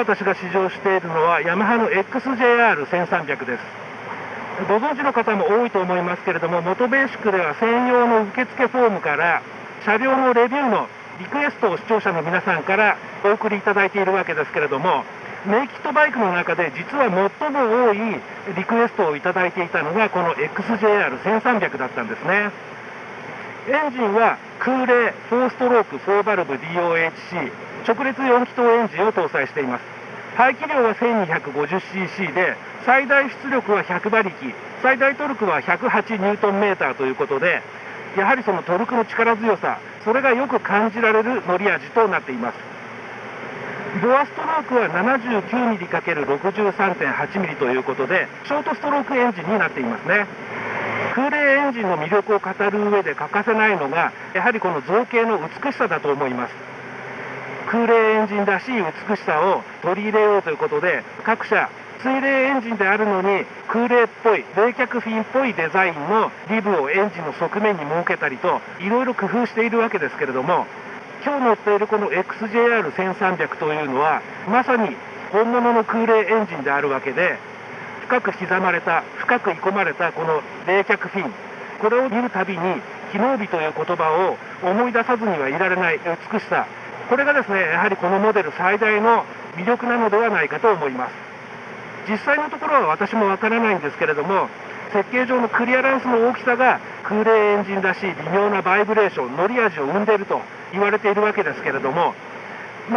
私が試乗しているのはヤマハの XJR1300 です。ご存知の方も多いと思いますけれども、元ベーシックでは専用の受付フォームから車両のレビューのリクエストを視聴者の皆さんからお送りいただいているわけですけれども、メイキットバイクの中で実は最も多いリクエストをいただいていたのがこの XJR1300 だったんですね。エンジンは空冷4ストローク4バルブ DOHC 直列4気筒エンジンを搭載しています。排気量は 1250cc で最大出力は100馬力、最大トルクは108ニュートンメーターということで、やはりそのトルクの力強さ、それがよく感じられる乗り味となっています。ドアストロークは 79mm×63.8mm ということでショートストロークエンジンになっていますね。空冷エンジンの魅力を語る上で欠かせないのがやはりこの造形の美しさだと思います。空冷エンジンらしい美しさを取り入れようということで、各社水冷エンジンであるのに空冷っぽい冷却フィンっぽいデザインのリブをエンジンの側面に設けたりといろいろ工夫しているわけですけれども、今日乗っているこの XJR1300 というのはまさに本物の空冷エンジンであるわけで、深く刻まれた深く鋳込まれたこの冷却フィン、これを見るたびに機能美という言葉を思い出さずにはいられない美しさ、これがですねやはりこのモデル最大の魅力なのではないかと思います。実際のところは私もわからないんですけれども、設計上のクリアランスの大きさが空冷エンジンらしい微妙なバイブレーション乗り味を生んでいると言われているわけですけれども、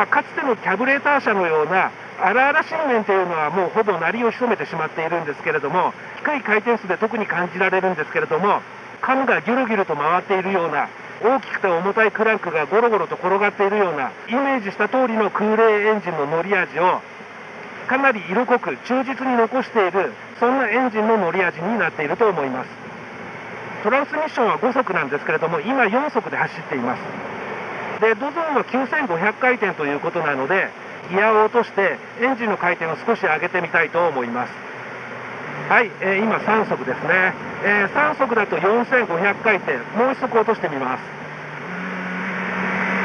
かつてのキャブレーター車のような荒々しい面というのはもうほぼ鳴りを潜めてしまっているんですけれども、低い回転数で特に感じられるんですけれども、カムがギュルギュルと回っているような大きくて重たいクランクがゴロゴロと転がっているようなイメージした通りの空冷エンジンの乗り味をかなり色濃く忠実に残している、そんなエンジンの乗り味になっていると思います。トランスミッションは5速なんですけれども今4速で走っています。でドゾーンは9500回転ということなのでギアを落としてエンジンの回転を少し上げてみたいと思います。はい、今3速ですね、3速だと4500回転、もう1速落としてみます。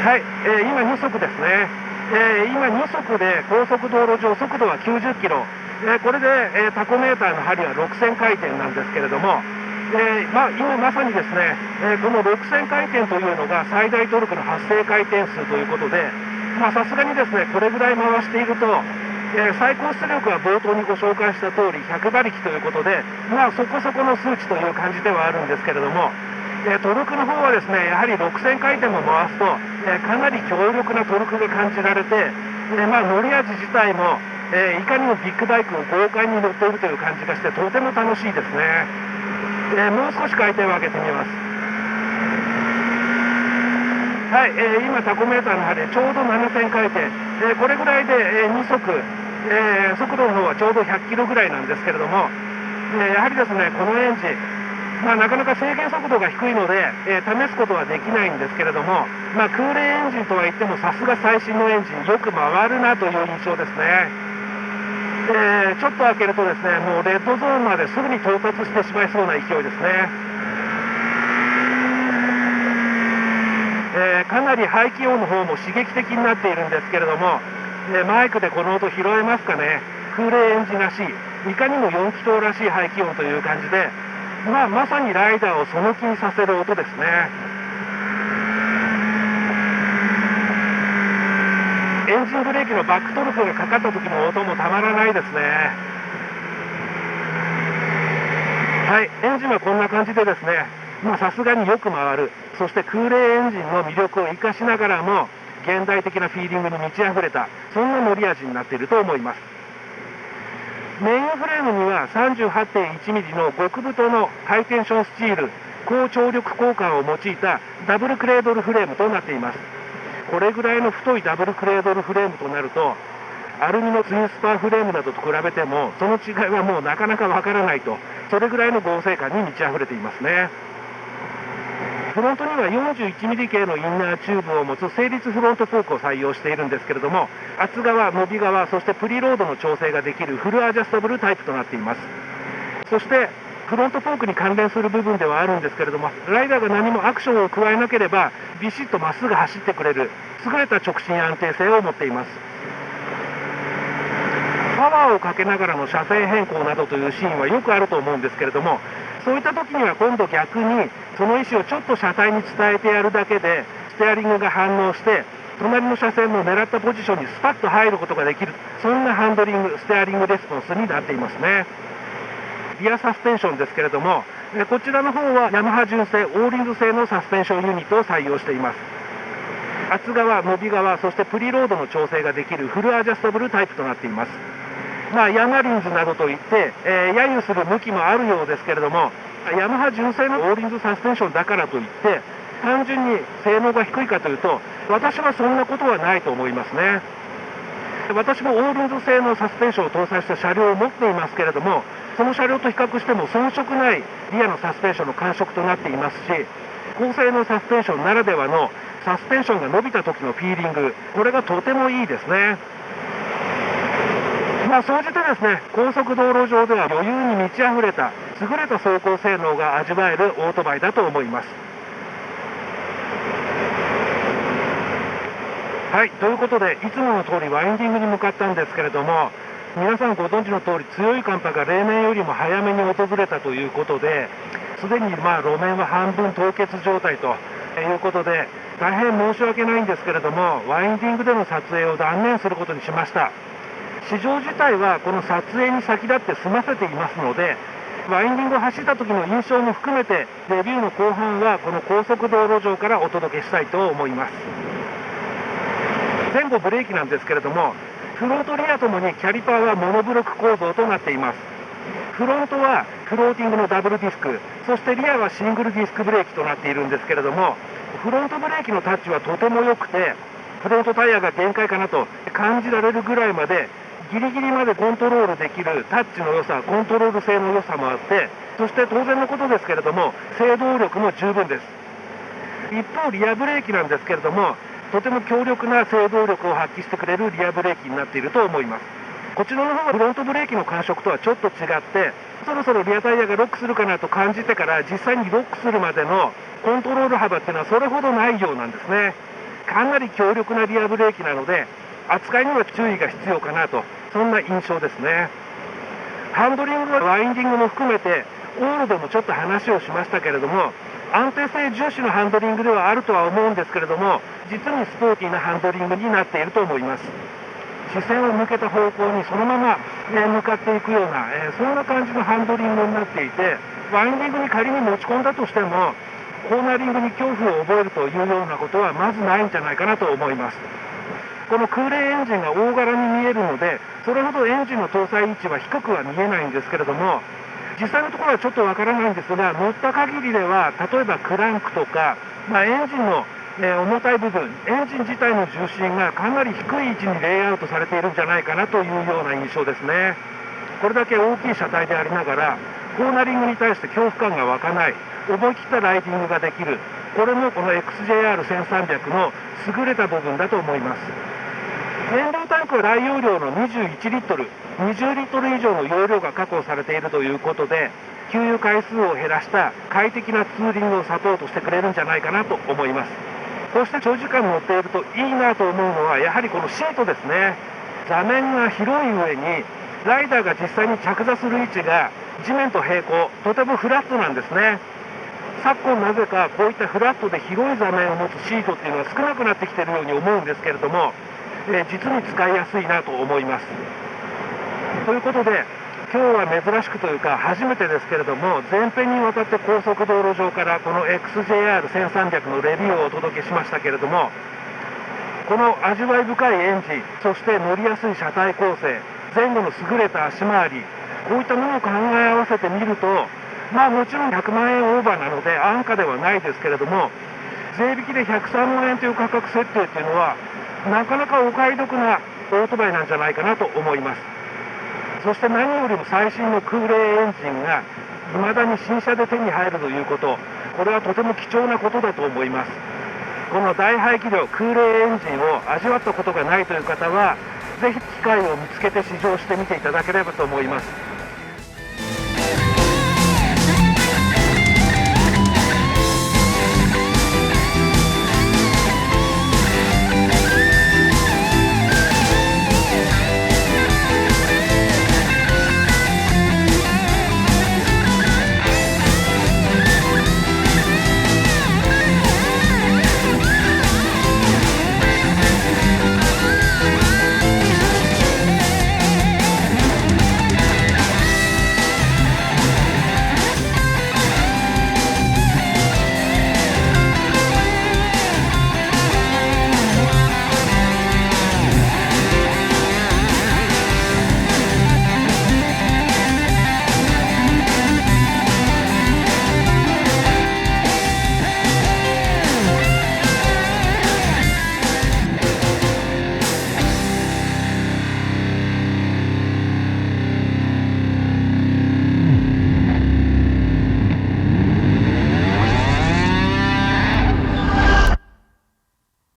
はい、今2速ですね、今2速で高速道路上速度は90キロ、これで、タコメーターの針は6000回転なんですけれども、今まさにですね、この6000回転というのが最大トルクの発生回転数ということで、さすがにですねこれぐらい回していると、最高出力は冒頭にご紹介した通り100馬力ということで、そこそこの数値という感じではあるんですけれども、トルクの方はですねやはり6000回転も回すと、かなり強力なトルクが感じられて、乗り味自体も、いかにもビッグバイクを豪快に乗っているという感じがしてとても楽しいですね。もう少し回転を上げてみます。はい、今タコメーターの針ちょうど7000回転、これぐらいで、2速、速度の方はちょうど100キロぐらいなんですけれども、やはりですねこのエンジン、なかなか制限速度が低いので、試すことはできないんですけれども、空冷エンジンとは言ってもさすが最新のエンジンよく回るなという印象ですね。ちょっと開けるとですねもうレッドゾーンまですぐに到達してしまいそうな勢いですね。かなり排気音の方も刺激的になっているんですけれども、マイクでこの音拾えますかね。空冷エンジンらしい、いかにも4気筒らしい排気音という感じで、まさにライダーをその気にさせる音ですね。エンジンブレーキのバックトルクがかかった時の音もたまらないですね。はい、エンジンはこんな感じでですね、さすがによく回る、そして空冷エンジンの魅力を生かしながらも現代的なフィーリングに満ち溢れた、そんな乗り味になっていると思います。メインフレームには 38.1mm の極太のハイテンションスチール高張力交換を用いたダブルクレードルフレームとなっています。これぐらいの太いダブルクレードルフレームとなるとアルミのツインスパーフレームなどと比べてもその違いはもうなかなかわからないと、それぐらいの合成感に満ち溢れていますね。フロントには 41mm 系のインナーチューブを持つ成立フロントフォークを採用しているんですけれども、厚側、伸び側、そしてプリロードの調整ができるフルアジャスタブルタイプとなっています。そしてフロントフォークに関連する部分ではあるんですけれども、ライダーが何もアクションを加えなければビシッとまっすぐ走ってくれる優れた直進安定性を持っています。パワーをかけながらの車線変更などというシーンはよくあると思うんですけれども、そういった時には今度逆にその意思をちょっと車体に伝えてやるだけでステアリングが反応して隣の車線の狙ったポジションにスパッと入ることができる、そんなハンドリング、ステアリングレスポンスになっていますね。リアサスペンションですけれども、こちらの方はヤマハ純正オーリンズ製のサスペンションユニットを採用しています。厚側、伸び側、そしてプリロードの調整ができるフルアジャスタブルタイプとなっています。ヤマリンズなどといって、揶揄する向きもあるようですけれども、ヤマハ純正のオーリンズサスペンションだからといって単純に性能が低いかというと、私はそんなことはないと思いますね。私もオーリンズ製のサスペンションを搭載した車両を持っていますけれども、その車両と比較しても遜色ないリアのサスペンションの感触となっていますし、高性能サスペンションならではのサスペンションが伸びた時のフィーリング、これがとてもいいですね。総じてですね、高速道路上では余裕に満ち溢れた優れた走行性能が味わえるオートバイだと思います。はい、ということでいつもの通りワインディングに向かったんですけれども、皆さんご存知の通り強い寒波が例年よりも早めに訪れたということで、すでに路面は半分凍結状態ということで大変申し訳ないんですけれども、ワインディングでの撮影を断念することにしました。市場自体はこの撮影に先立って済ませていますので、ワインディングを走った時の印象も含めてレビューの後半はこの高速道路上からお届けしたいと思います。前後ブレーキなんですけれども、フロントリアともにキャリパーはモノブロック構造となっています。フロントはフローティングのダブルディスク、そしてリアはシングルディスクブレーキとなっているんですけれども、フロントブレーキのタッチはとても良くて、フロントタイヤが限界かなと感じられるぐらいまでギリギリまでコントロールできるタッチの良さ、コントロール性の良さもあって、そして当然のことですけれども制動力も十分です。一方リアブレーキなんですけれども、とても強力な制動力を発揮してくれるリアブレーキになっていると思います。こちらの方はフロントブレーキの感触とはちょっと違って、そろそろリアタイヤがロックするかなと感じてから実際にロックするまでのコントロール幅っていうのはそれほどないようなんですね。かなり強力なリアブレーキなので扱いには注意が必要かなと、そんな印象ですね。ハンドリングはワインディングも含めてオールでもちょっと話をしましたけれども、安定性重視のハンドリングではあるとは思うんですけれども、実にスポーティーなハンドリングになっていると思います。視線を向けた方向にそのまま向かっていくようなそんな感じのハンドリングになっていて、ワインディングに仮に持ち込んだとしてもコーナリングに恐怖を覚えるというようなことはまずないんじゃないかなと思います。この空冷エンジンが大柄に見えるので、それほどエンジンの搭載位置は低くは見えないんですけれども、実際のところはちょっとわからないんですが、乗った限りでは例えばクランクとか、エンジンの重たい部分、エンジン自体の重心がかなり低い位置にレイアウトされているんじゃないかなというような印象ですね。これだけ大きい車体でありながらコーナリングに対して恐怖感が湧かない、思い切ったライディングができる、これもこの XJR1300 の優れた部分だと思います。燃料タンクは大容量の21リットル、20リットル以上の容量が確保されているということで、給油回数を減らした快適なツーリングをサポートしてくれるんじゃないかなと思います。こうして長時間乗っているといいなと思うのはやはりこのシートですね。座面が広い上にライダーが実際に着座する位置が地面と平行、とてもフラットなんですね。昨今なぜかこういったフラットで広い座面を持つシートっていうのは少なくなってきているように思うんですけれども、実に使いやすいなと思います。ということで今日は珍しくというか初めてですけれども、前編にわたって高速道路上からこの XJR1300 のレビューをお届けしましたけれども、この味わい深いエンジン、そして乗りやすい車体構成、前後の優れた足回り、こういったものを考え合わせてみると、もちろん100万円オーバーなので安価ではないですけれども、税引きで103万円という価格設定っていうのはなかなかお買い得なオートバイなんじゃないかなと思います。そして何よりも最新の空冷エンジンが未だに新車で手に入るということ、これはとても貴重なことだと思います。この大排気量空冷エンジンを味わったことがないという方はぜひ機会を見つけて試乗してみていただければと思います。